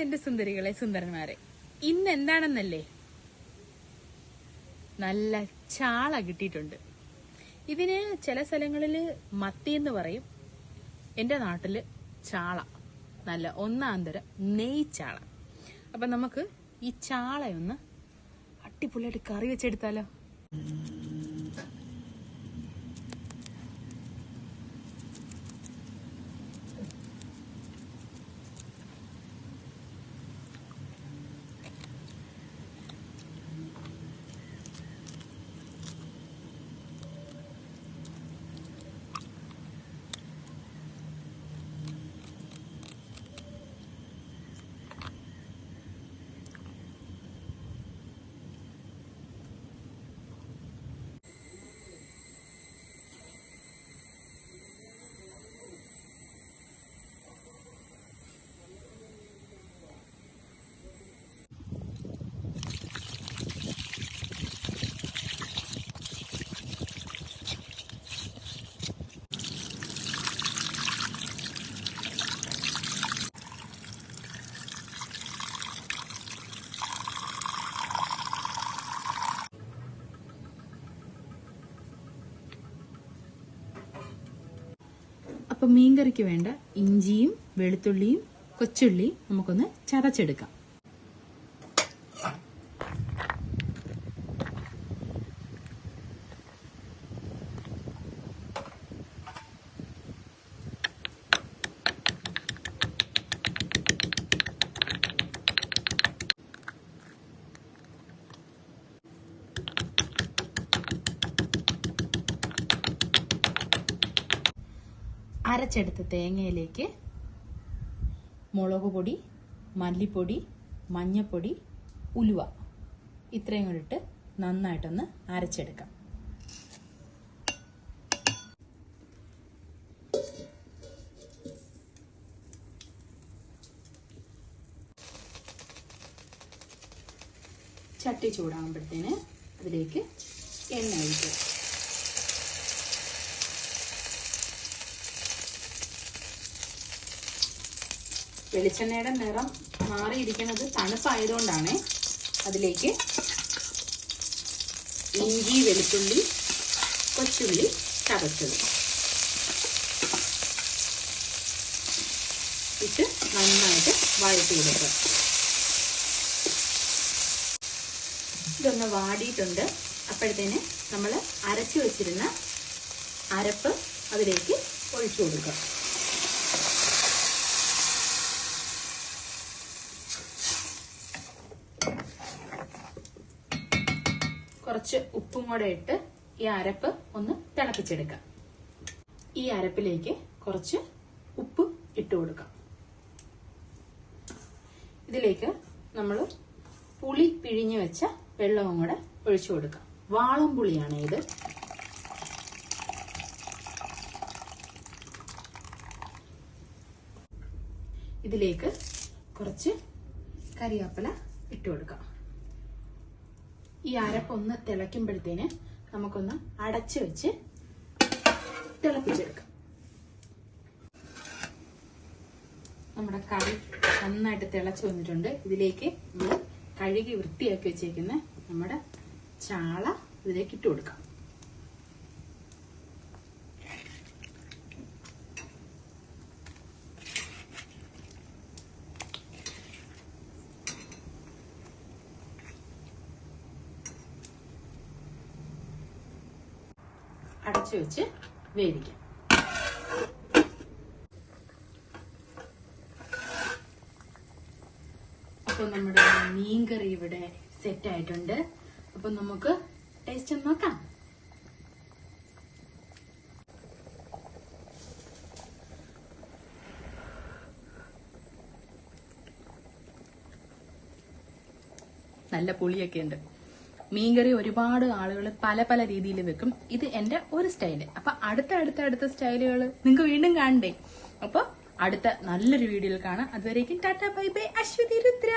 എന്റെ സുന്ദരികളെ സുന്ദരന്മാരെ, ഇന്ന് എന്താണെന്നല്ലേ? നല്ല ചാള കിട്ടിയിട്ടുണ്ട്. ഇതിന് ചില സ്ഥലങ്ങളില് മത്തി എന്ന് പറയും, എന്റെ നാട്ടില് ചാള, നല്ല ഒന്നാന്തരം നെയ്ച്ചാള. അപ്പൊ നമുക്ക് ഈ ചാളയൊന്ന് അടിപൊളിയായിട്ട് കറി വെച്ചെടുത്താലോ? അപ്പൊ മീൻകറിക്ക് വേണ്ട ഇഞ്ചിയും വെളുത്തുള്ളിയും കൊച്ചുള്ളിയും നമുക്കൊന്ന് ചതച്ചെടുക്കാം. അരച്ചെടുത്ത തേങ്ങയിലേക്ക് മുളക് പൊടി, മല്ലിപ്പൊടി, മഞ്ഞപ്പൊടി, ഉലുവ ഇത്രയും കൂടിയിട്ട് നന്നായിട്ടൊന്ന് അരച്ചെടുക്കാം. ചട്ടി ചൂടാകുമ്പോഴത്തേന് അതിലേക്ക് എണ്ണ ഒഴിക്കുക. വെളിച്ചെണ്ണയുടെ നിറം മാറിയിരിക്കുന്നത് തണുപ്പായതുകൊണ്ടാണ്. അതിലേക്ക് ഇഞ്ചി, വെളുത്തുള്ളി, കൊച്ചുള്ളി ചതച്ചത് ഇട്ട് നന്നായിട്ട് വഴറ്റി കൊടുക്കുക. ഇതൊന്ന് വാടിയിട്ടുണ്ട്. അപ്പോഴത്തേന് നമ്മൾ അരച്ചു വെച്ചിരുന്ന അരപ്പ് അതിലേക്ക് ഒഴിച്ചു കൊടുക്കുക. കുറച്ച് ഉപ്പും കൂടെ ഇട്ട് ഈ അരപ്പ് ഒന്ന് തിളപ്പിച്ചെടുക്കാം. ഈ അരപ്പിലേക്ക് കുറച്ച് ഉപ്പ് ഇട്ട് കൊടുക്കാം. ഇതിലേക്ക് നമ്മൾ പുളി പിഴിഞ്ഞു വെച്ച വെള്ളവും കൂടെ ഒഴിച്ചു കൊടുക്കാം. വാളം പുളിയാണ് ഇത്. ഇതിലേക്ക് കുറച്ച് കരിവേപ്പില ഇട്ട് കൊടുക്കാം. ഈ അരപ്പൊന്ന് തിളയ്ക്കുമ്പോഴത്തേന് നമുക്കൊന്ന് അടച്ചു വെച്ച് തിളപ്പിച്ചെടുക്കാം. നമ്മുടെ കറി നന്നായിട്ട് തിളച്ചു വന്നിട്ടുണ്ട്. ഇതിലേക്ക് നമ്മൾ കഴുകി വൃത്തിയാക്കി വെച്ചേക്കുന്ന നമ്മുടെ ചാള ഇതിലേക്ക് ഇട്ട് കൊടുക്കാം. അടച്ചു വെച്ച് വേവിക്കാം. അപ്പൊ നമ്മുടെ മീൻകറി ഇവിടെ സെറ്റ് ആയിട്ടുണ്ട്. അപ്പൊ നമുക്ക് ടേസ്റ്റ് ഒന്ന് നോക്കാം. നല്ല പുളിയൊക്കെ ഉണ്ട്. മീൻകറി ഒരുപാട് ആളുകൾ പല പല രീതിയിൽ വെക്കും. ഇത് എന്റെ ഒരു സ്റ്റൈല്. അപ്പൊ അടുത്ത സ്റ്റൈലുകൾ നിങ്ങൾക്ക് വീണ്ടും കാണണ്ടേ? അപ്പൊ അടുത്ത നല്ലൊരു വീഡിയോയിൽ കാണാം. അതുവരേക്കും tata bye bye. Aswathy Rudra.